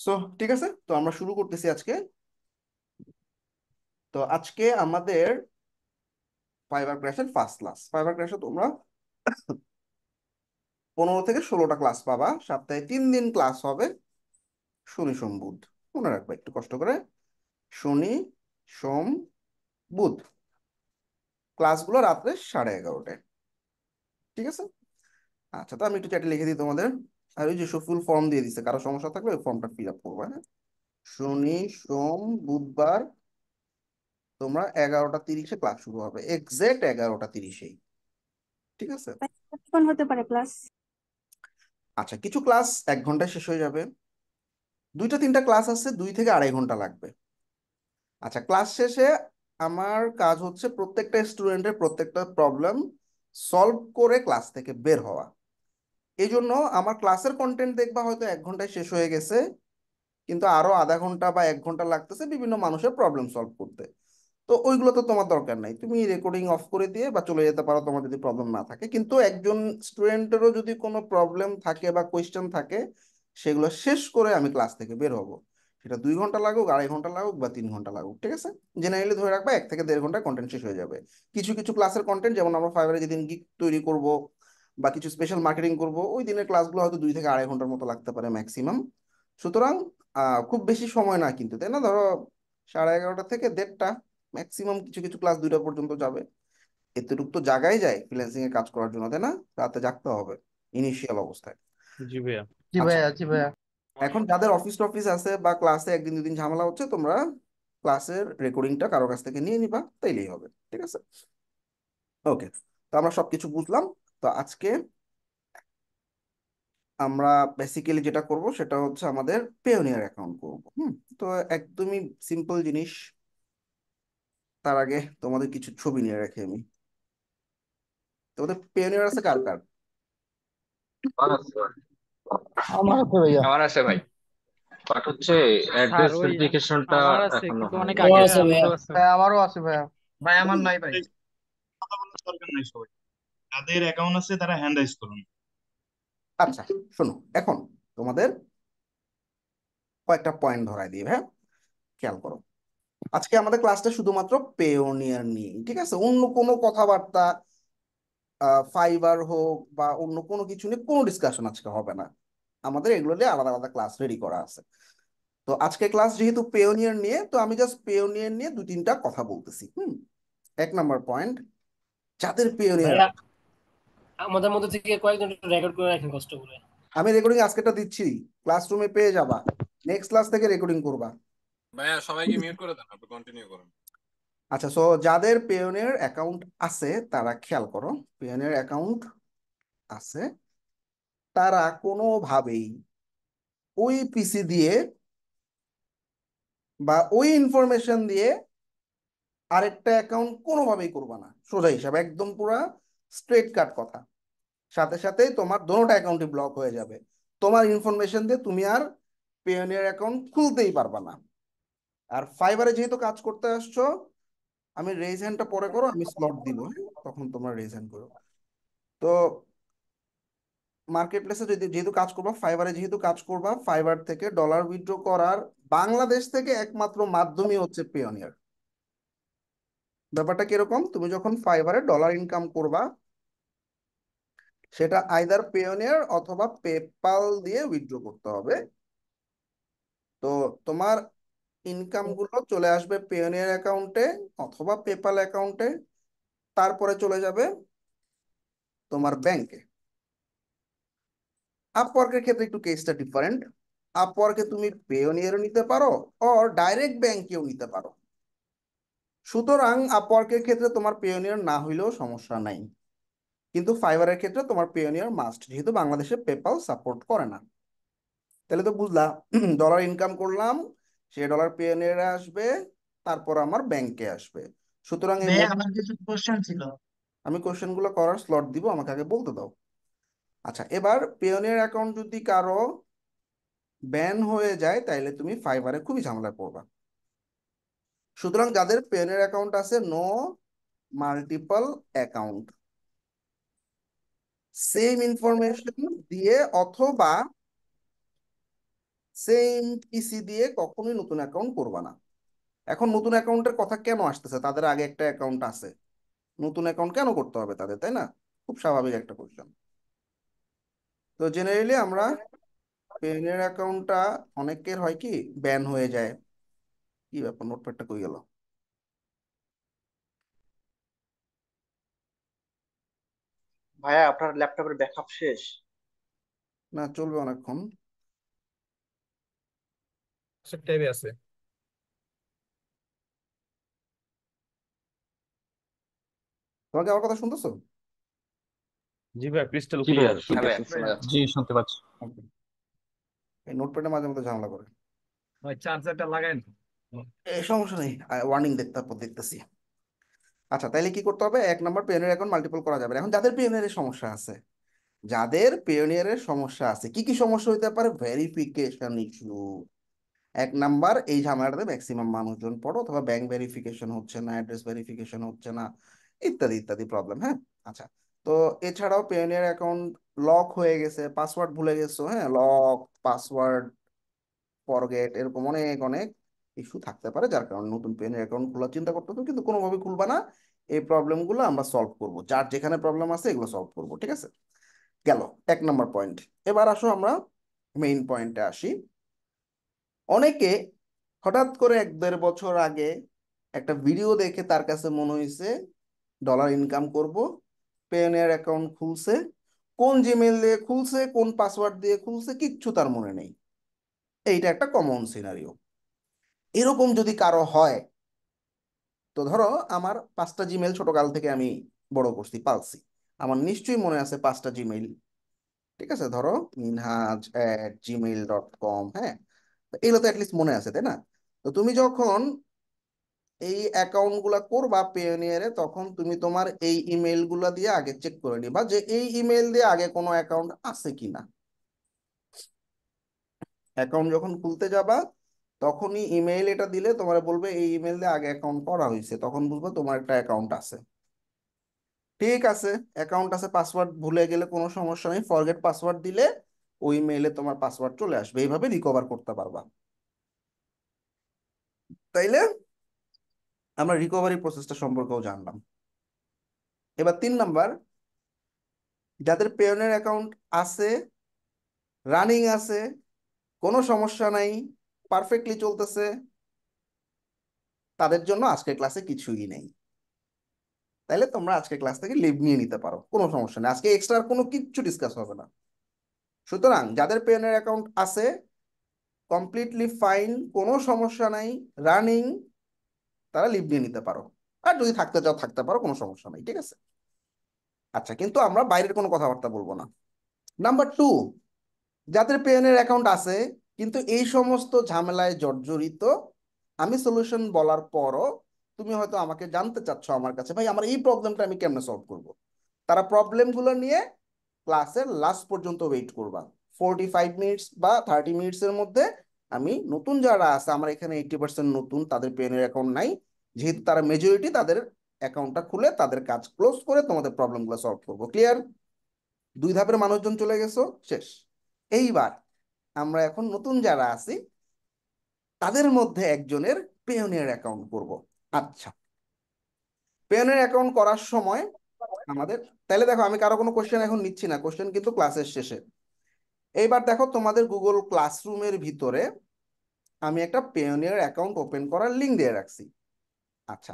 So ঠিক আছে, তো আমরা শুরু করতেছি আজকে। তো আজকে আমাদের ফাইবার ক্র্যাশের ফার্স্ট ক্লাস। ফাইবার ক্র্যাশে তোমরা 15 থেকে 16টা ক্লাস পাবা, সপ্তাহে 3 দিন ক্লাস হবে, শনি সোম বুধ। মনে রাখবে একটু কষ্ট করে, শনি সোম বুধ। ক্লাসগুলো রাত্রে 11:30টায়। ঠিক আছে। আচ্ছা, তো আমি একটু চ্যাটে লিখে দিই তোমাদের। আর ওই যে ফুল ফর্ম দিয়ে দিচ্ছে, কারো সমস্যা থাকলে ওই ফর্মটা ফিল আপ করবে, হ্যাঁ। শনি সোম বুধবার তোমরা 11টা 30-এ ক্লাস শুরু হবে, এক্সাক্ট 11টা 30-এই। ঠিক আছে। কখন হতে পারে ক্লাস? আচ্ছা, কিছু ক্লাস 1 ঘন্টায় শেষ হয়ে যাবে, 2টা 3টা ক্লাস আছে 2 থেকে 2.5 ঘন্টা লাগবে। আচ্ছা, ক্লাস শেষে আমার কাজ হচ্ছে প্রত্যেকটা স্টুডেন্টের প্রত্যেকটা প্রবলেম সলভ করে ক্লাস থেকে বের হওয়া। এই জন্য আমার ক্লাসের কন্টেন্ট দেখবা হয়তো 1 ঘন্টায় শেষ হয়ে গেছে, কিন্তু আরো আধা ঘন্টা বা 1 ঘন্টা লাগতেছে বিভিন্ন মানুষের প্রবলেম সলভ করতে। তো ওইগুলো তো তোমার দরকার নাই, তুমি রেকর্ডিং অফ করে দিয়ে বা চলে যেতে পারো তোমার যদি প্রবলেম না থাকে। কিন্তু একজন স্টুডেন্টেরও যদি কোনো প্রবলেম থাকে বা কোয়েশ্চেন থাকে, সেগুলো শেষ করে আমি ক্লাস থেকে বের হব। সেটা 2 ঘন্টা লাগুক, 2.5 ঘন্টা লাগুক বা 3 ঘন্টা লাগুক। ঠিক আছে। জেনারেলি ধরে রাখবা 1 থেকে 1.5 ঘন্টায় কন্টেন্ট শেষ হয়ে যাবে। কিছু কিছু ক্লাসের কন্টেন্ট, যেমন আমরা ফাইবারে যেদিন গিগ তৈরি করব বা কিছু স্পেশাল মার্কেটিং করব, ওই দিনের ক্লাসগুলো হয়তো 2 থেকে 2.5 ঘন্টার মতো লাগতে পারে ম্যাক্সিমাম। সুতরাং খুব বেশি সময় না কিন্তু, তাই না? ধরো 11:30 থেকে 1:30, ম্যাক্সিমাম কিছু কিছু ক্লাস 2টা পর্যন্ত যাবে। এতটুকু তো জাগাই যায় ফ্রিল্যান্সিং এ কাজ করার জন্য, তাই না? রাতে জাগতে হবে ইনিশিয়াল অবস্থায়। জি ভাইয়া। জি আচ্ছা, ভাইয়া, জি ভাইয়া। এখন যাদের অফিস টফিস আছে বা ক্লাসে 1 দিন 2 দিন ঝামেলা হচ্ছে, তোমরা ক্লাসের রেকর্ডিংটা কারো কাছ থেকে নিয়ে নিবা, তাইলেই হবে। ঠিক আছে। ওকে, তো আমরা সবকিছু বুঝলাম। তো আজকে আমরা বেসিক্যালি যেটা করব সেটা হচ্ছে আমাদের পেওনিয়ার অ্যাকাউন্ট করব। তো একদমই সিম্পল জিনিস। তার আগে তোমাদের কিছু ছবি নিয়ে রাখি আমি। তোমাদের পেওনিয়ার আছে কার কার? আমার আছে ভাই। আমার আছে ভাইয়া। আমার আছে ভাই, বাট হচ্ছে স্যার অ্যাড্রেস ওই ভেরিফিকেশনটা আমার আছে, এখনো কিন্তু অনেক হয়নি। আগে আমার আছে ভাইয়া। আমারও আছে। হ্যাঁ, আমারও আছে ভাইয়া। ভাই আমার নাই ভাই। কথা বলার দরকার নাই সবাই, যাদের অ্যাকাউন্ট আছে তারা হ্যান্ড রাইজ করুন। আচ্ছা, শোনো, এখন তোমাদের কয়েকটা পয়েন্ট ধরাই দিই, হ্যাঁ। খেয়াল করো, আজকে আমাদের ক্লাসটা শুধুমাত্র পেওনিয়ার নিয়ে, ঠিক আছে? অন্য কোনো কথাবার্তা, ফাইবার হোক বা অন্য কোনো কিছু নিয়ে কোনো ডিসকাশন আজকে হবে না। আমাদের এগুলো নিয়ে আলাদা আলাদা ক্লাস রেডি করা আছে। তো আজকে ক্লাস যেহেতু পেওনিয়ার নিয়ে, তো আমি জাস্ট পেওনিয়ার নিয়ে 2-3টা কথা বলতেছি। 1 নম্বর পয়েন্ট, যাদের পেওনিয়ার, ভাইয়া আমাদের মধ্যে থেকে কয়েকজন রেকর্ড করে রাখেন কষ্ট করে। আমি রেকর্ডিং আজকেটা দিচ্ছি, ক্লাসরুমে পেয়ে যাবা, নেক্সট ক্লাস থেকে রেকর্ডিং করবা। ভাইয়া সবাইকে মিউট করে দেন, আপনি কন্টিনিউ করুন। আচ্ছা, সো যাদের পেওনিয়ার অ্যাকাউন্ট আছে তারা খেয়াল করো। পেওনিয়ার অ্যাকাউন্ট আছে, তারা কোনোভাবেই ওই পিসি দিয়ে বা ওই ইনফরমেশন দিয়ে আরেকটা অ্যাকাউন্ট কোনোভাবেই করবা না। সোজা হিসাব, একদম পুরা স্ট্রেট কাট কথা। সাথে সাথেই তোমার দোনোটা অ্যাকাউন্টই ব্লক হয়ে যাবে। তোমার ইনফরমেশন দিয়ে তুমি আর পেওনিয়ার অ্যাকাউন্ট খুলতেই পারবা না। আর ফাইবারে যেহেতু কাজ করতে আসছো, আমি রেজ হ্যান্ডটা পরে করো, আমি স্লট দিব, হ্যাঁ, তখন তোমরা রেজ হ্যান্ড করো। তো মার্কেট প্লেসে যদি যেহেতু কাজ করবা, ফাইবারে যেহেতু কাজ করবা, ফাইবার থেকে ডলার উইথড্র করার বাংলাদেশ থেকে একমাত্র মাধ্যমই হচ্ছে পেওনিয়ার। ব্যাপারটা কিরকম, তুমি যখন ফাইবারে ডলার ইনকাম করবা, সেটা আইদার পেওনিয়ার অথবা পেপাল দিয়ে উইথড্র করতে হবে। তো তোমার ইনকাম গুলো চলে আসবে পেওনিয়ার অ্যাকাউন্টে অথবা পেপাল অ্যাকাউন্টে, তারপরে চলে যাবে তোমার ব্যাংকে। আপওয়ার্কের ক্ষেত্রে একটু কেসটা ডিফারেন্ট। আপওয়ার্কে তুমি পেওনিয়ারও নিতে পারো, অর ডাইরেক্ট ব্যাংকেও নিতে পারো। সুতরাং আপওয়ার্কের ক্ষেত্রে তোমার পেওনিয়ার না হইলেও সমস্যা নাই, কিন্তু ফাইবারের ক্ষেত্রে তোমার পেওনিয়ার মাস্ট, যেহেতু বাংলাদেশে পেপাল সাপোর্ট করে না। তাহলে তো বুঝলা, ডলার ইনকাম করলাম, সে ডলার পেওনিয়ারে আসবে, তারপর আমার ব্যাংকে আসবে। সুতরাং এই ভাইয়া আমার কিছু কোশ্চেন ছিল। আমি কোশ্চেনগুলো করার স্লট দিব, আমাকে আগে বলতে দাও। আচ্ছা, এবার পেওনিয়ার অ্যাকাউন্ট যদি কারো ব্যান হয়ে যায়, তাইলে তুমি ফাইবারে খুবই ঝামেলায় পড়বা। সুতরাং যাদের পেওনিয়ার অ্যাকাউন্ট আছে, no multiple account, same information দিয়ে অথবা সেম পিসি দিয়ে কখনোই নতুন অ্যাকাউন্ট করবা না। এখন নতুন অ্যাকাউন্টের কথা কেন আসতেছে? তাদের আগে একটা অ্যাকাউন্ট আছে, নতুন অ্যাকাউন্ট কেন করতে হবে তাদের, তাই না? খুব স্বাভাবিক একটা কোশ্চেন। তো জেনারেলি আমরা পেনের অ্যাকাউন্টটা অনেকের হয় কি ব্যান হয়ে যায়। কি ব্যাপার, নোটপ্যাডটা কই গেল? ভাইয়া আপনার ল্যাপটপের ব্যাকআপ শেষ? না, চলবে অনেকক্ষণ। ট্যাবে আছে। তোমাকে আমার কথা শুনতেছো? জি ভাই, ক্রিস্টাল জি ভাইয়া ক্লিয়ার। শুনতেছি, শোনা যাচ্ছে। জি, শুনতে পাচ্ছি। Okay. এই নোটপ্যাডে মাঝে মধ্যে ঝামেলা করে। ভাই চার্জারটা লাগাই না। এই সমস্যা নেই, ওয়ার্নিং দেখতেছি। আচ্ছা, তাইলে কি করতে হবে? এক নাম্বার, পেওনিয়ার অ্যাকাউন্ট মাল্টিপল করা যাবে না। এখন যাদের পেওনিয়ারের সমস্যা আছে, কি কি সমস্যা হইতে পারে? Verification issue. এক নাম্বার, এই ঝামেলাটাতে ম্যাক্সিমাম মানুষজন পড়ো, অথবা ব্যাংক ভেরিফিকেশন হচ্ছে না, অ্যাড্রেস ভেরিফিকেশন হচ্ছে না, ইত্যাদি ইত্যাদি প্রবলেম। হ্যাঁ, আচ্ছা। তো এছাড়াও পেওনিয়ার অ্যাকাউন্ট লক হয়ে গেছে, পাসওয়ার্ড ভুলে গেছো, হ্যাঁ, লক, পাসওয়ার্ড ফরগেট, এরকম অনেক অনেক ইস্যু থাকতে পারে, যার কারণে নতুন পেনের অ্যাকাউন্ট খোলার চিন্তা করতে হবে, কিন্তু কোনোভাবে খুলবা না। এই প্রবলেমগুলো আমরা সলভ করব, যার যেখানে প্রবলেম আছে এগুলো সলভ করব, ঠিক আছে? গেল এক নাম্বার পয়েন্ট। এবার আসো আমরা মেইন পয়েন্টে আসি। অনেকে হঠাৎ করে 1-1.5 বছর আগে একটা ভিডিও দেখে তার কাছে মনে হয়েছে ডলার ইনকাম করব, পেওনিয়ার অ্যাকাউন্ট খুলছে, কোন জিমেল দিয়ে খুলছে, কোন পাসওয়ার্ড দিয়ে খুলছে, কিচ্ছু তার মনে নেই। এইটা একটা কমন সিনারিও। এরকম যদি কারো হয়, তো ধরো আমার 5টা জিমেল ছোটকাল থেকে আমি বড় করছি, পালছি, আমার নিশ্চয়ই মনে আছে 5টা জিমেইল, ঠিক আছে? ধরো minhaj@gmail.com, হ্যাঁ, তো এগুলো তো অ্যাটলিস্ট মনে আছে, তাই না? তো তুমি যখন এই অ্যাকাউন্ট গুলা করবা পেওনিয়ারে, তখন তুমি তোমার এই ইমেল গুলা দিয়ে আগে চেক করে নিবা যে এই ইমেল দিয়ে আগে কোনো অ্যাকাউন্ট আছে কিনা। অ্যাকাউন্ট যখন খুলতে যাবা, তখনই ইমেল এটা দিলে তোমার বলবে এই ইমেল দিয়ে আগে অ্যাকাউন্ট করা হয়েছে, তখন বুঝবে তোমার একটা অ্যাকাউন্ট আছে। ঠিক আছে, অ্যাকাউন্ট আছে, পাসওয়ার্ড ভুলে গেলে কোনো সমস্যা নেই, ফরগেট পাসওয়ার্ড দিলে ওই মেইলে তোমার পাসওয়ার্ড চলে আসবে, এইভাবে রিকভার করতে পারবা। তাইলে আমরা রিকভারি প্রসেসটা সম্পর্কেও জানলাম। এবার 3 নাম্বার, যাদের পেওনের অ্যাকাউন্ট আছে, রানিং আছে, কোনো সমস্যা নাই, পারফেক্টলি চলতেছে, তাদের জন্য আজকের ক্লাসে কিছুই নেই। তাইলে তোমরা আজকের ক্লাস থেকে লিভ নিয়ে নিতে পারো, কোনো সমস্যা নেই, আজকে এক্সট্রা কোনো কিচ্ছু ডিসকাস হবে না। সুতরাং যাদের পেওনের অ্যাকাউন্ট আছে, কমপ্লিটলি ফাইন, কোনো সমস্যা নাই, রানিং, তারা লিভ নিয়ে নিতে পারো। আর যদি থাকতে চাও থাকতে পারো, কোনো সমস্যা নাই, ঠিক আছে? আচ্ছা, কিন্তু আমরা বাইরের কোনো কথাবার্তা বলবো না। নাম্বার 2, যাদের পেনের অ্যাকাউন্ট আছে কিন্তু এই সমস্ত ঝামেলায় জর্জরিত, আমি সলিউশন বলার পরও তুমি হয়তো আমাকে জানতে চাচ্ছ আমার কাছে, ভাই আমার এই প্রবলেমটা আমি কেমনে সলভ করব, তারা প্রবলেমগুলো নিয়ে ক্লাসের লাস্ট পর্যন্ত ওয়েট করবা। 45 মিনিটস বা 30 মিনিটসের মধ্যে আমি নতুন যারা আছে, আমার এখানে 80% নতুন, তাদের পেনের অ্যাকাউন্ট নাই, যেহেতু তারা মেজরিটি, তাদের অ্যাকাউন্টটা খুলে তাদের কাজ ক্লোজ করে তোমাদের প্রবলেমগুলো সলভ করবো। ক্লিয়ার? 2 ধাপের মানুষজন চলে গেছো, শেষ। এইবার আমরা এখন নতুন যারা আছি তাদের মধ্যে একজনের পেওনিয়ার অ্যাকাউন্ট করব। আচ্ছা, পেওনিয়ার অ্যাকাউন্ট করার সময় আমাদের, তাহলে দেখো আমি কারো কোনো কোশ্চেন এখন নিচ্ছি না, কোশ্চেন কিন্তু ক্লাসের শেষে। এইবার দেখো তোমাদের গুগল ক্লাসরুমের ভিতরে আমি একটা পেওনিয়ার অ্যাকাউন্ট ওপেন করার লিঙ্ক দিয়ে রাখছি। আচ্ছা,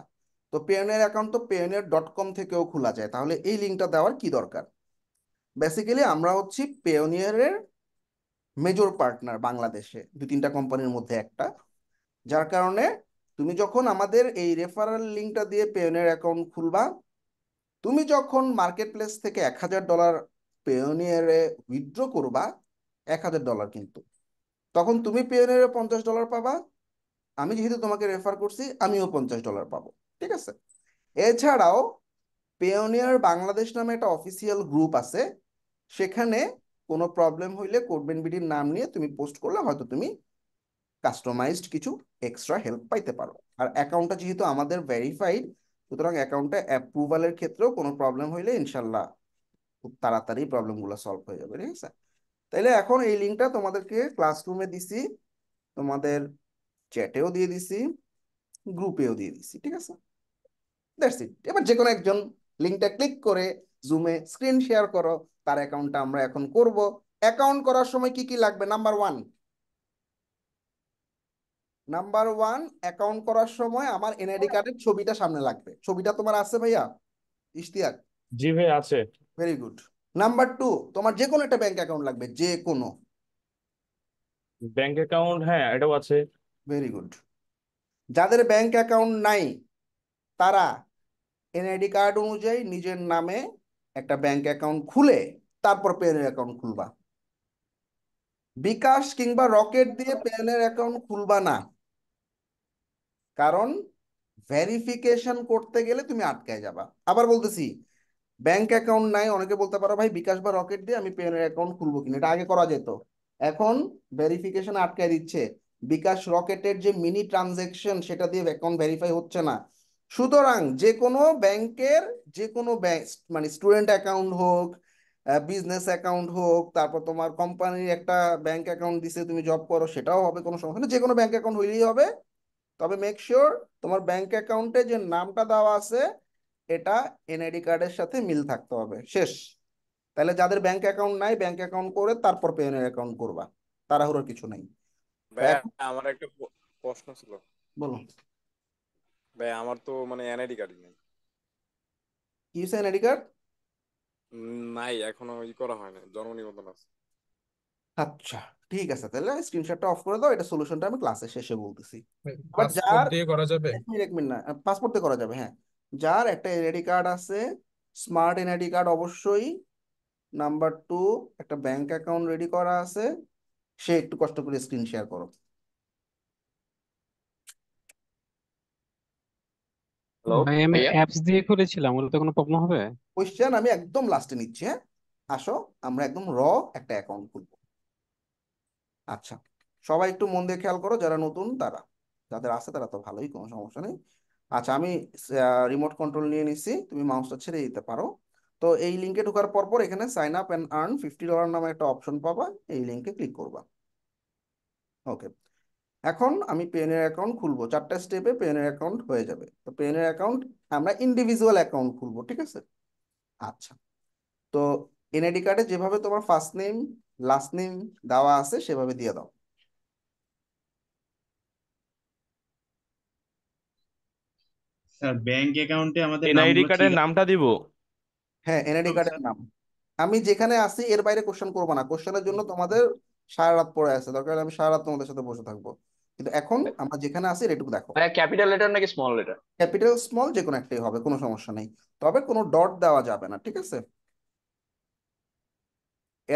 তো পেওনিয়ার অ্যাকাউন্ট তো payoneer.com থেকেও খোলা যায়, তাহলে এই লিঙ্কটা দেওয়ার কি দরকার? বেসিক্যালি আমরা হচ্ছি পেওনিয়ারের মেজর পার্টনার বাংলাদেশে 2-3টা কোম্পানির মধ্যে একটা, যার কারণে তুমি যখন আমাদের এই রেফারেল লিঙ্কটা দিয়ে পেওনিয়ার অ্যাকাউন্ট খুলবা, তুমি যখন মার্কেট প্লেস থেকে $1000 পেওনিয়ারে উইথড্র করবা, $1000 কিন্তু, তখন তুমি পেওনিয়ারে $50 পাবা, আমি যেহেতু তোমাকে রেফার করছি আমিও $50 পাবো, ঠিক আছে? এছাড়াও পেওনিয়ার বাংলাদেশ নামে একটা অফিসিয়াল গ্রুপ আছে, সেখানে কোনো প্রবলেম হইলে কোডবেন বিডির নাম নিয়ে তুমি পোস্ট করলে হয়তো তুমি কাস্টমাইজড কিছু এক্সট্রা হেল্প পাইতে পারো। আর অ্যাকাউন্টটা যেহেতু আমাদের ভেরিফাইড, সুতরাং অ্যাকাউন্টে অ্যাপ্রুভালের ক্ষেত্রেও কোনো প্রবলেম হইলে ইনশাল্লাহ খুব তাড়াতাড়ি প্রবলেমগুলো সলভ হয়ে যাবে, ঠিক আছে? তাইলে এখন এই লিঙ্কটা তোমাদেরকে ক্লাসরুমে দিছি, তোমাদের চ্যাটেও দিয়ে দিছি, গ্রুপেও দিয়ে দিছি, ঠিক আছে? That's it. এবার যে কোনো একজন লিঙ্কটা ক্লিক করে জুমে স্ক্রিন শেয়ার করো, তার অ্যাকাউন্টটা আমরা এখন করব। অ্যাকাউন্ট করার সময় কি কি লাগবে? নাম্বার ওয়ান, অ্যাকাউন্ট করার সময় আমার এনআইডি কার্ডের ছবিটা সামনে লাগবে। ছবিটা তোমার আছে ভাইয়া ইশতিয়াক? জি ভাই আছে। Very good. নাম্বার 2, তোমার যে কোনো একটা ব্যাংক অ্যাকাউন্ট লাগবে, যে কোনো। ব্যাংক অ্যাকাউন্ট, হ্যাঁ এটাও আছে। Very good. যাদের ব্যাংক অ্যাকাউন্ট নাই তারা এনআইডি কার্ড অনুযায়ী নিজের নামে একটা ব্যাংক অ্যাকাউন্ট খুলে তারপর পেনের অ্যাকাউন্ট খুলবা। বিকাশ কিংবা রকেট দিয়ে পেনের অ্যাকাউন্ট খুলবা না, কারণ ভেরিফিকেশন করতে গেলে তুমি আটকায় যাবা। আবার বলতেছি, ব্যাংক অ্যাকাউন্ট নাই, অনেকে বলতে পারো ভাই বিকাশ বা রকেট দিয়ে আমি পেনের অ্যাকাউন্ট খুলবো কিনা, এটা আগে করা যেত, এখন ভেরিফিকেশন আটকায় দিচ্ছে। বিকাশ রকেটের যে মিনি ট্রানজেকশন সেটা দিয়ে অ্যাকাউন্ট ভেরিফাই হচ্ছে না। সুতরাং যে কোনো ব্যাংকের, যে কোনো ব্যাংক, মানে স্টুডেন্ট অ্যাকাউন্ট হোক, বিজনেস অ্যাকাউন্ট হোক, তারপর তোমার কোম্পানির একটা ব্যাংক অ্যাকাউন্ট দিছে, তুমি জব করো, সেটাও হবে, কোনো সমস্যা নেই, যে কোনো ব্যাংক অ্যাকাউন্ট হইলেই হবে। তবে মেক শিওর তোমার ব্যাংক অ্যাকাউন্টে যে নামটা দেওয়া আছে এটা এনআইডি কার্ডের সাথে মিল থাকতে হবে, শেষ। তাহলে যাদের ব্যাংক অ্যাকাউন্ট নাই, ব্যাংক অ্যাকাউন্ট করে তারপর পেনের অ্যাকাউন্ট করবা, তাড়াহুড়োর কিছু নাই। তো ভাইয়া, এখন আমার একটা প্রশ্ন ছিল। বলো, ভাই আমার তো মানে এনআইডি কার্ড নেই। কি হয়েছে এনআইডি কার্ড? নাই, এখনো করা হয় না, জন্ম নিবন্ধন আছে। আচ্ছা, ঠিক আছে, তাহলে স্ক্রিনশটটা অফ করে দাও, এটা সলিউশনটা আমি ক্লাসের শেষে বলতেছি। আবার পাসপোর্ট যার, দিয়ে করা যাবে? এক মিনিট না, পাসপোর্ট দিয়ে করা যাবে, হ্যাঁ। যার একটা এনআইডি কার্ড আছে, স্মার্ট এনআইডি কার্ড অবশ্যই। নাম্বার 2, একটা ব্যাংক অ্যাকাউন্ট রেডি করা আছে, সে একটু কষ্ট করে স্ক্রিন শেয়ার করো। হ্যালো ভাই আমি ভাইয়া। অ্যাপস দিয়ে করেছিলাম, ওটাতে কোনো প্রবলেম হবে? কোয়েশ্চেন আমি একদম লাস্টে নিচ্ছি, হ্যাঁ। আসো, আমরা একদম একটা অ্যাকাউন্ট খুলবো। আচ্ছা, সবাই একটু মন দিয়ে খেয়াল করো, যারা নতুন তারা, যাদের আছে তারা তো ভালোই, কোনো সমস্যা নেই। আচ্ছা, আমি রিমোট কন্ট্রোল নিয়ে নিছি, তুমি মাউসটা ছেড়ে দিতে পারো। তো এই লিঙ্কে ঢোকার পর পর এখানে সাইন আপ অ্যান্ড আর্ন $50 নামে একটা অপশন পাবা, এই লিঙ্কে ক্লিক করবা। ওকে, এখন আমি পেনের অ্যাকাউন্ট খুলবো, 4টা স্টেপে পেনের অ্যাকাউন্ট হয়ে যাবে। তো পেনের অ্যাকাউন্ট আমরা ইন্ডিভিজুয়াল অ্যাকাউন্ট খুলবো, ঠিক আছে? আচ্ছা, তো এনআইডি কার্ডে যেভাবে তোমার ফার্স্ট নেম লাস্ট নেম দেওয়া আছে সেভাবে দিয়ে দাও। স্যার ব্যাংক অ্যাকাউন্টে আমাদের এনআইডি নামগুলো ঠিক কার্ডের আছে নামটা দিব? হ্যাঁ, এনআইডি হবে কার্ডের স্যার? নাম। আমি যেখানে আছি এর বাইরে কোশ্চেন করবো না, কোশ্চেনের জন্য তোমাদের সারা রাত পড়ে আছে, দরকার হলে আমি সারা রাত তোমাদের সাথে বসে থাকবো। কিন্তু এখন আমরা যেখানে আছি এটুকু দেখো। ভাইয়া, ক্যাপিটাল লেটার নাকি স্মল লেটার? ক্যাপিটাল স্মল যে কোনো একটাই হবে, কোনো সমস্যা নেই, তবে কোনো ডট দেওয়া যাবে না, ঠিক আছে?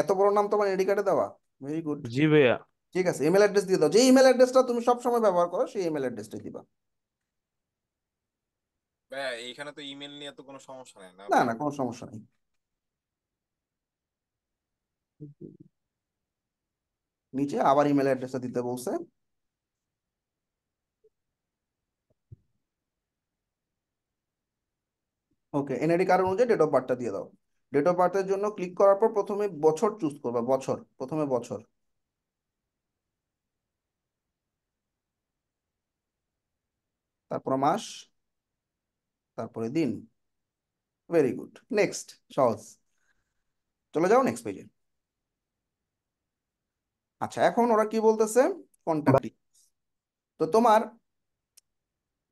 এত বড় নাম তোমার এনআইডি কার্ডে দেওয়া? Very good. জি ভাইয়া। ঠিক আছে, ইমেল অ্যাড্রেস দিয়ে দাও, যে ইমেল অ্যাড্রেসটা তুমি সব সময় ব্যবহার করো সেই ইমেল অ্যাড্রেসটাই দিবা। ভাইয়া, এইখানে তো ইমেল নিয়ে তো কোনো সমস্যা নেই না না ভাইয়া? না, কোনো সমস্যা নেই। নিচে আবার ইমেল অ্যাড্রেসটা দিতে বলছে। ওকে, এনআইডি কার্ড অনুযায়ী ডেট অফ বার্থটা দিয়ে দাও। ডেট অফ বার্থের জন্য ক্লিক করার পর প্রথমে বছর চুজ করবা, বছর, প্রথমে বছর, তারপর মাস, তারপরে দিন। Very good, next. সহজ, চলে যাও নেক্সট পেজে। আচ্ছা, এখন ওরা কি বলতেছে, কন্ট্যাক্ট। তো তোমার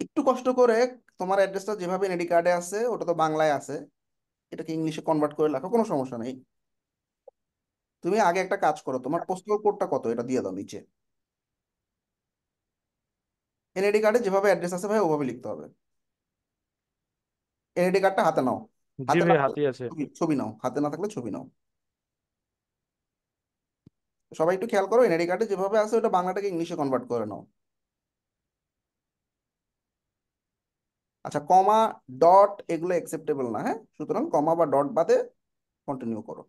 একটু কষ্ট করে তোমার অ্যাড্রেসটা যেভাবে এনআইডি কার্ডে আছে ওটা তো বাংলায় আছে, এটাকে ইংলিশে কনভার্ট করে লেখো, কোনো সমস্যা নেই। তুমি আগে একটা কাজ করো, তোমার পোস্টাল কোডটা কত এটা দিয়ে দাও নিচে। এনআইডি কার্ডে যেভাবে অ্যাড্রেস আছে ভাই ওভাবে লিখতে হবে। এনআইডি কার্ডটা হাতে নাও, জি হাতে না ভাই, থাকলে হাতেই আছে। ছবি ছবি নাও, হাতে না থাকলে ছবি নাও। সবাই একটু খেয়াল করো, এনআইডি কার্ডে যেভাবে আছে ওটা বাংলাটাকে ইংলিশে কনভার্ট করে নাও। আচ্ছা, কমা ডট এগুলো অ্যাকসেপ্টেবল না, হ্যাঁ, সুতরাং কমা বা ডট বাদে কন্টিনিউ করো।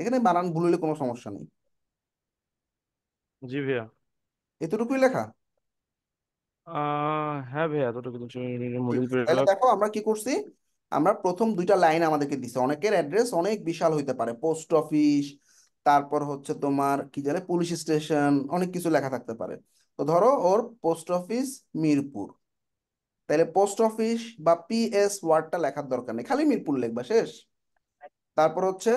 এখানে বানান ভুল হলে কোনো সমস্যা নেই। জি ভাইয়া। এতটুকুই লেখা। হ্যাঁ ভাইয়া, এতটুকু ঠিক মডিউল আছে, তাহলে পেরাগ্রাফ। দেখো আমরা কি করছি, আমরা প্রথম দুইটা লাইন আমাদেরকে দিছে, অনেকের অ্যাড্রেস অনেক বিশাল হইতে পারে, পোস্ট অফিস, তারপর হচ্ছে তোমার কি জানে পুলিশ স্টেশন, অনেক কিছু লেখা থাকতে পারে। তো ধরো ওর পোস্ট অফিস মিরপুর, তাহলে পোস্ট অফিস বা পিএস ওয়ার্ডটা লেখার দরকার নেই, খালি মিরপুর লিখবা, শেষ। তারপর হচ্ছে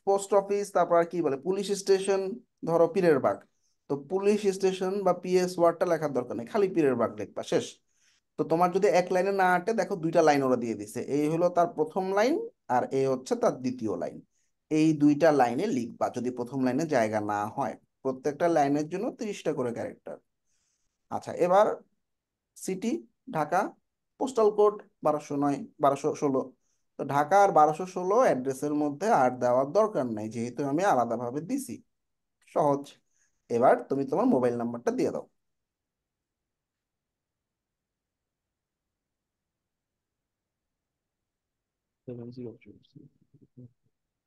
পোস্ট অফিস, তারপর আর কি বলে পুলিশ স্টেশন, ধরো পীরের বাগ, তো পুলিশ স্টেশন বা পিএস ওয়ার্ডটা লেখার দরকার নেই, খালি পীরের বাগ লিখবা, শেষ। তো তোমার যদি এক লাইনে না আটে, দেখো দুইটা লাইন ওরা দিয়ে দিছে, এই হলো তার প্রথম লাইন আর এই হচ্ছে তার দ্বিতীয় লাইন। এই দুইটা লাইনে লিখবা যদি প্রথম লাইনে জায়গা না হয়। প্রত্যেকটা লাইনের জন্য 30টা করে ক্যারেক্টার। আচ্ছা, এবার সিটি ঢাকা, পোস্টাল কোড 1209, 1216। তো ঢাকা আর 1216 অ্যাড্রেসের মধ্যে আর দেওয়ার দরকার নাই, যেহেতু আমি আলাদাভাবে দিছি, সহজ। এবার তুমি তোমার মোবাইল নাম্বারটা দিয়ে দাও।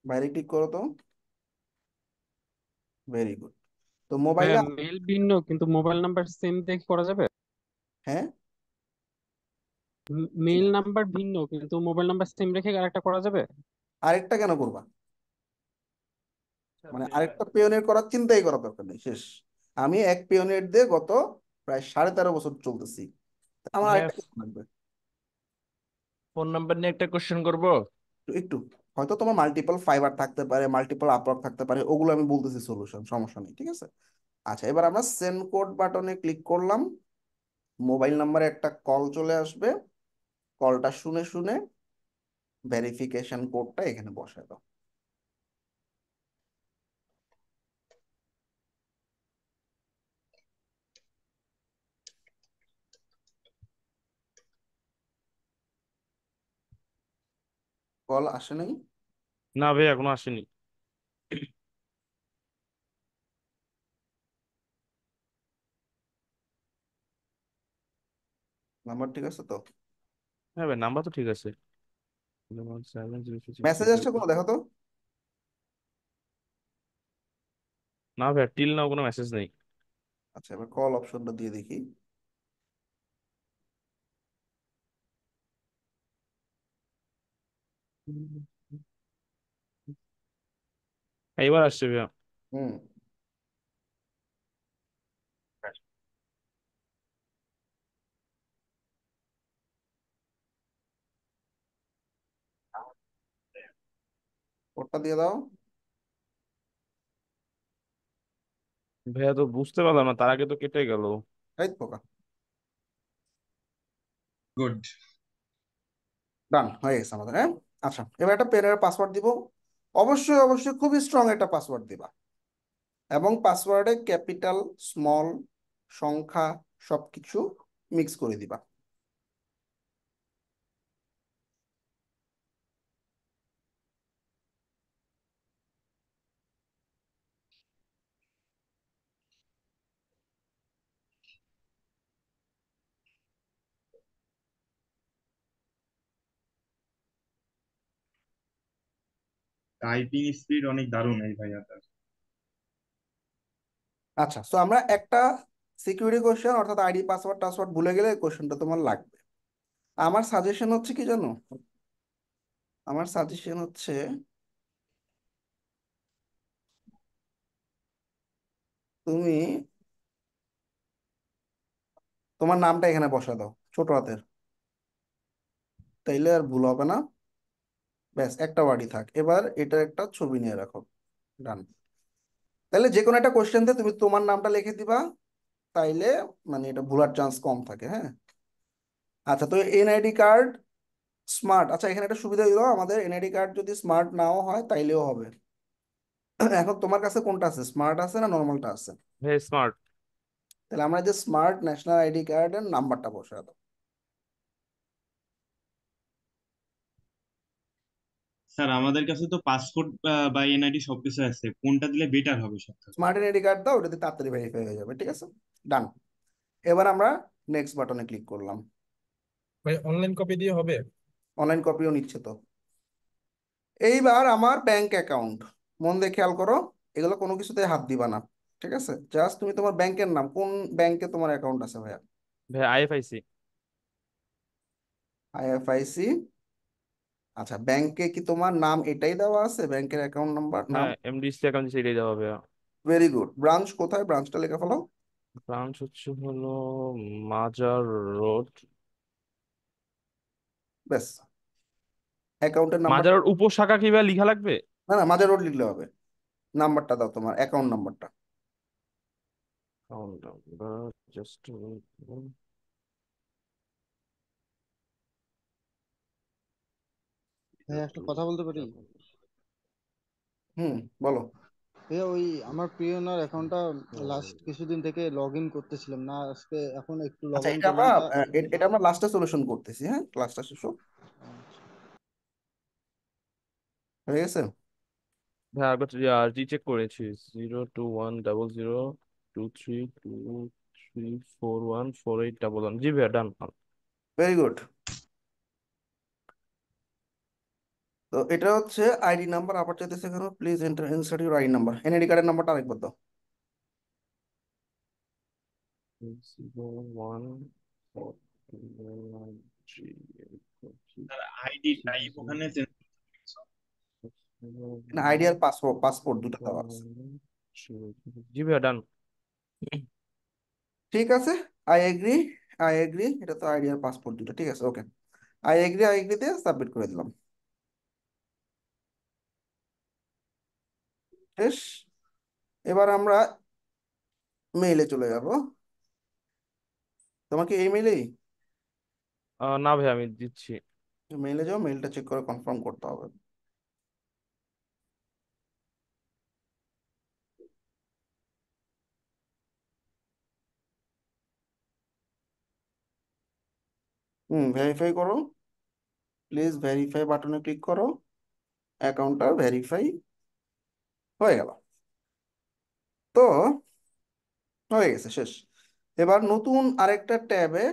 বাইরে ক্লিক করো তো। Very good. তো মোবাইলে, ভাইয়া মেল ভিন্ন কিন্তু মোবাইল নাম্বার সেম দেখে করা যাবে? হ্যাঁ, মেল নাম্বার ভিন্ন কিন্তু মোবাইল নাম্বার সেম রেখে আরেকটা করা যাবে? আরেকটা কেন করবা? মানে আরেকটা পেওনিট করার চিন্তাই করার দরকার নেই, শেষ। আমি এক পেওনিট দিয়ে গত প্রায় 13.5 বছর চলতেছি, আমার ভাইয়া আরেকটা কেন লাগবে? ফোন নাম্বার নিয়ে একটা কোশ্চেন করব। একটু একটু, হয়তো তোমার মাল্টিপল ফাইবার থাকতে পারে, মাল্টিপল আপওয়ার্ক থাকতে পারে, ওগুলো আমি বলতেছি সলিউশন, সমস্যা নেই, ঠিক আছে। আচ্ছা, এবার আমরা সেন্ড কোড বাটনে ক্লিক করলাম, মোবাইল নাম্বারে একটা কল চলে আসবে, কলটা শুনে শুনে ভেরিফিকেশন কোডটা এখানে বসায় দাও। কল আসে নাই? না ভাই এখনো আসেনি। নাম্বার ঠিক আছে তো? হ্যাঁ ভাই নাম্বার তো ঠিক আছে। 706 মেসেজ আসছে কোনো, দেখো তো। না ভাই টিল নাও কোনো মেসেজ নেই। আচ্ছা, এবার কল অপশনটা দিয়ে দেখি। এইবার আসছে ভাইয়া। হুম, কোডটা দিয়ে দাও। ভাইয়া তো বুঝতে পারলাম না, তার আগে তো কেটে গেল। এই পোকা, গুড। ডান হয়ে গেছে আমাদের, হ্যাঁ। আচ্ছা, এবার একটা পেনের পাসওয়ার্ড দিব, অবশ্যই অবশ্যই খুবই স্ট্রং একটা পাসওয়ার্ড দিবা, এবং পাসওয়ার্ডে ক্যাপিটাল স্মল সংখ্যা সবকিছু মিক্স করে দিবা। টাইপিং স্পিড অনেক দারুণ এই ভাইয়াটার। আচ্ছা, তো আমরা একটা সিকিউরিটি কোশ্চেন, অর্থাৎ আইডি পাসওয়ার্ড টাসওয়ার্ড ভুলে গেলে কোশ্চেনটা তোমার লাগবে। আমার সাজেশন হচ্ছে কি জানো, আমার সাজেশন হচ্ছে তুমি তোমার নামটা এখানে বসা দাও ছোট হাতের, তাইলে আর ভুল হবে না। ব্যাস, একটা ওয়ার্ডই থাক, এবার এটার একটা ছবি নিয়ে রাখো। ডান। তাহলে যে কোনো একটা কোশ্চেনতে তুমি তোমার নামটা লিখে দিবা, তাইলে মানে এটা ভুলার চান্স কম থাকে, হ্যাঁ। আচ্ছা, তো এনআইডি কার্ড স্মার্ট, আচ্ছা এখানে একটা সুবিধা দিল, আমাদের এনআইডি কার্ড যদি স্মার্ট নাও হয় তাইলেও হবে। এখন তোমার কাছে কোনটা আছে, স্মার্ট আছে না নর্মালটা আছে? ভাই স্মার্ট। তাহলে আমরা যে স্মার্ট ন্যাশনাল আইডি কার্ডের নাম্বারটা বসায় দাও। স্যার আমাদের কাছে তো পাসপোর্ট বা এনআইডি সবকিছু আছে, কোনটা দিলে বেটার হবে সব থেকে? স্মার্ট এনআইডি কার্ড দাও, ওটাতে তাড়াতাড়ি ভেরিফাই হয়ে যাবে, ঠিক আছে। ডান। এবার আমরা নেক্সট বাটনে ক্লিক করলাম। ভাই অনলাইন কপি দিয়ে হবে? অনলাইন কপিও নিচ্ছে তো। এইবার আমার ব্যাংক অ্যাকাউন্ট, মন দিয়ে খেয়াল করো, এগুলো কোনো কিছুতে হাত দিবা না, ঠিক আছে। জাস্ট তুমি তোমার ব্যাংকের নাম, কোন ব্যাংকে তোমার অ্যাকাউন্ট আছে ভাইয়া? ভাই আইএফআইসি। আইএফআইসি আচ্ছা, ব্যাংকে কি তোমার নাম এটাই দেওয়া আছে, ব্যাংকের অ্যাকাউন্ট নাম্বার নাম? হ্যাঁ, এমডিসি অ্যাকাউন্ট সেটাই দেওয়া হবে। Very good. ব্রাঞ্চ কোথায়, ব্রাঞ্চটা লেখা ফেলো। ব্রাঞ্চ হচ্ছে হলো মাজার রোড। ব্যাস, অ্যাকাউন্টের নাম্বার। মাজার রোড উপশাখা কিভাবে লিখা লাগবে? না না, মাজার রোড লিখলে হবে। নাম্বারটা দাও, তোমার অ্যাকাউন্ট নাম্বারটা। অ্যাকাউন্ট নাম্বার জাস্ট ভাইয়া একটা কথা বলতে পারি? হুম, বলো। ভাইয়া ওই আমার প্রিয়নার অ্যাকাউন্টটা লাস্ট কিছুদিন থেকে লগ ইন করতেছিলাম না, আজকে এখন একটু লগ আচ্ছা, ইন এটা আমরা করলাম তা। এটা আমরা লাস্টে সলিউশন করতেছি, হ্যাঁ, ক্লাসটা শেষ হোক। হয়ে গেছে। হ্যাঁ, একবার রিচেক করেছি। 021002323414811। জি ভাইয়া, ডান। Very good. তো এটা হচ্ছে আইডি নাম্বার, আবার চাইতেছে কেন, please enter insert your ID number. NID কার্ডের নাম্বারটা আরেকবার দাও। 014393. তার আইডি টাইপ ওখানে চেঞ্জ না, আইডি আর পাসপোর্ট, পাসপোর্ট দুটো দেওয়া আছে। জি ভাইয়া, ডান। ঠিক আছে, আই এগ্রি। আই এগ্রি, এটা তো আইডি আর পাসপোর্ট দুটো, ঠিক আছে, ওকে। আই এগ্রি, আই এগ্রি দিয়ে সাবমিট করে দিলাম। শেষ। এবার আমরা মেইলে চলে যাব। তোমাকে এই মেইলেই, না ভাই, আমি দিচ্ছি। মেইলে যাও, মেইলটা চেক করে কনফার্ম করতে হবে। ভেরিফাই করো, প্লিজ ভেরিফাই বাটনে ক্লিক করো। অ্যাকাউন্টটা ভেরিফাই হয়ে গেল। তো হয়ে গেছে, শেষ। এবার নতুন আরেকটা ট্যাবে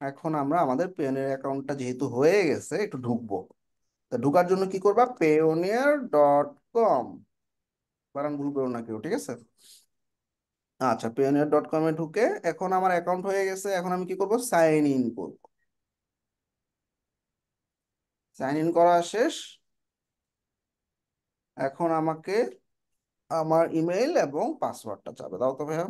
এখন আমরা আমাদের পেওনিয়ার অ্যাকাউন্টটা যেহেতু হয়ে গেছে একটু ঢুকবো। তা ঢুকার জন্য কি করবা, payoneer.com, বারান ভুল করো না কেউ, ঠিক আছে। আচ্ছা, payoneer.com এ ঢুকে এখন আমার অ্যাকাউন্ট হয়ে গেছে, এখন আমি কি করব, সাইন ইন করব। সাইন ইন করা শেষ। এখন আমাকে আমার ইমেইল এবং পাসওয়ার্ডটা চাবে, দাও তো ভাইয়া।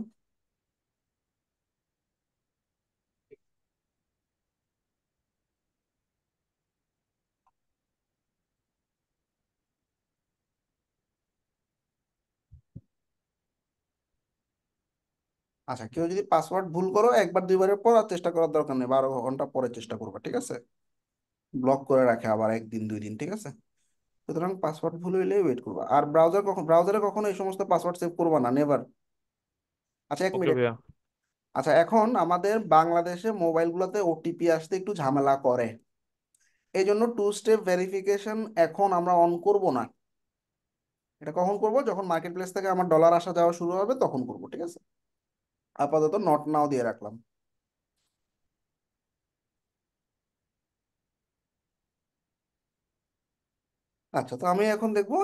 আচ্ছা, কেউ যদি পাসওয়ার্ড ভুল করো, একবার দুইবারের পর আর চেষ্টা করার দরকার নেই, 12 ঘন্টা পরে চেষ্টা করবা, ঠিক আছে। ব্লক করে রাখে আবার একদিন দুই দিন, ঠিক আছে। সুতরাং পাসওয়ার্ড ভুল হইলে ওয়েট করবা। আর ব্রাউজারে কখনো এই সমস্ত পাসওয়ার্ড সেভ করবা না, নেভার। আচ্ছা, এক ওকে মিনিট। ভাইয়া। আচ্ছা, এখন আমাদের বাংলাদেশে মোবাইলগুলোতে ওটিপি আসতে একটু ঝামেলা করে। এই জন্য টু স্টেপ ভেরিফিকেশন এখন আমরা অন করব না। এটা কখন করব, যখন মার্কেট প্লেস থেকে আমার ডলার আসা যাওয়া শুরু হবে তখন করব, ঠিক আছে। আপাতত নট নাও দিয়ে রাখলাম। আচ্ছা, তো আমি এখন দেখবো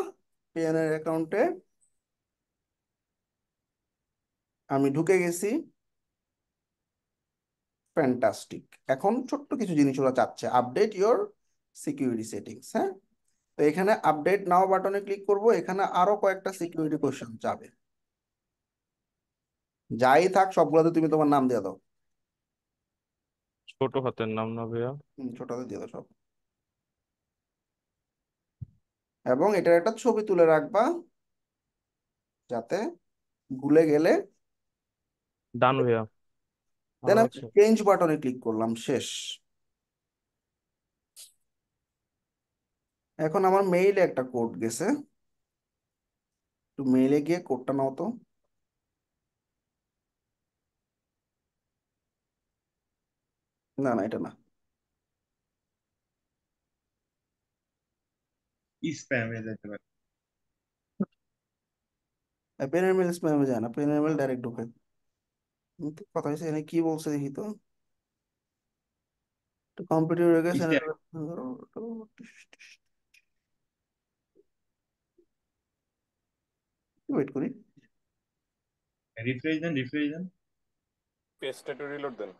পেএনআর অ্যাকাউন্টে আমি ঢুকে গেছি। ফ্যান্টাস্টিক। এখন ছোট্ট কিছু জিনিস ওরা চাচ্ছে, আপডেট ইওর সিকিউরিটি সেটিংস, হ্যাঁ। তো এখানে আপডেট নাও বাটনে ক্লিক করব, এখানে আরো কয়েকটা সিকিউরিটি কোশ্চেন যাবে। যাই থাক সবগুলোতে তুমি তোমার নাম দিয়ে দাও। ছোট হাতের নাম না ভাইয়া? ছোটতে দিয়ে দাও সব। এবং এটার একটা ছবি তুলে রাখবা, যাতে ভুলে গেলে। ডান ভাইয়া। দেন আরো আমি আছে। চেঞ্জ বাটনে ক্লিক করলাম, শেষ। এখন আমার মেইলে একটা কোড গেছে, একটু মেইলে গিয়ে কোডটা নাও তো। না না, এটা না। স্প্যামে যেতে পারে। পেনের মেল স্প্যামে যায় না, পেনের মেল ডাইরেক্ট ঢুকে। তো কথা হয়েছে, এখানে কি বলছে দেখি তো। কম্পিউটার গেছে, স্প্যাম ওয়েট করি। রিফ্রেশ দেন, রিফ্রেশ দেন। পেজটা একটু রিলোড দেন।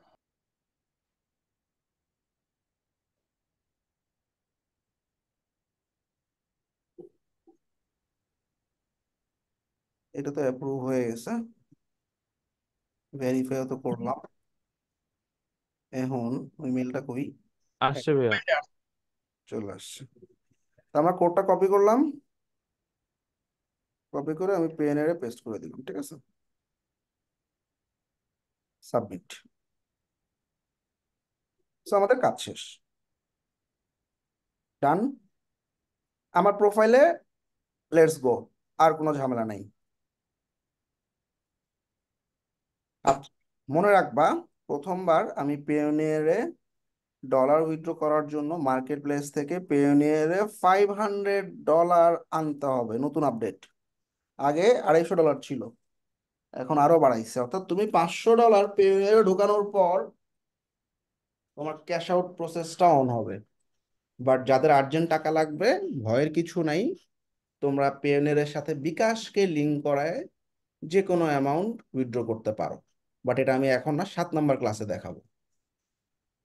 এটা তো অ্যাপ্রুভ হয়ে গেছে, ভেরিফাই তো করলাম। এখন ওই মেলটা কই, আসছে ভাইয়া। চলে আসছে। তো আমরা কোডটা কপি করলাম, কপি করে আমি পেনের পেস্ট করে দিলাম, ঠিক আছে, সাবমিট। তো আমাদের কাজ শেষ, ডান। আমার প্রোফাইলে লেটস গো, আর কোনো ঝামেলা নাই। আচ্ছা, মনে রাখবা প্রথমবার আমি পেওনিয়ারে ডলার উইথড্র করার জন্য মার্কেট প্লেস থেকে পেওনিয়ারে $500 আনতে হবে, নতুন আপডেট। আগে $250 ছিল, এখন আরো বাড়াইছে, অর্থাৎ তুমি $500 পেওনিয়ারে ঢোকানোর পর তোমার ক্যাশ আউট প্রসেসটা অন হবে। বাট যাদের আর্জেন্ট টাকা লাগবে, ভয়ের কিছু নাই, তোমরা পেওনিয়ারের সাথে বিকাশকে লিঙ্ক করায় যে কোনো অ্যামাউন্ট উইথড্র করতে পারো। বাট এটা আমি এখন না, 7 নম্বর ক্লাসে দেখাবো।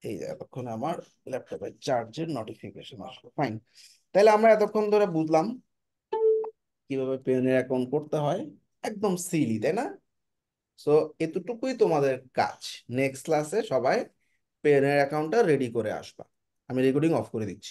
এই যে এতক্ষণ আমার ল্যাপটপের চার্জের নোটিফিকেশন আসলো, ফাইন। তাহলে আমরা এতক্ষণ ধরে বুঝলাম কিভাবে পেনের অ্যাকাউন্ট করতে হয়, একদম সিলি, তাই না? সো এতটুকুই তোমাদের কাজ। নেক্সট ক্লাসে সবাই পেনের অ্যাকাউন্টটা রেডি করে আসবা। আমি রেকর্ডিং অফ করে দিচ্ছি।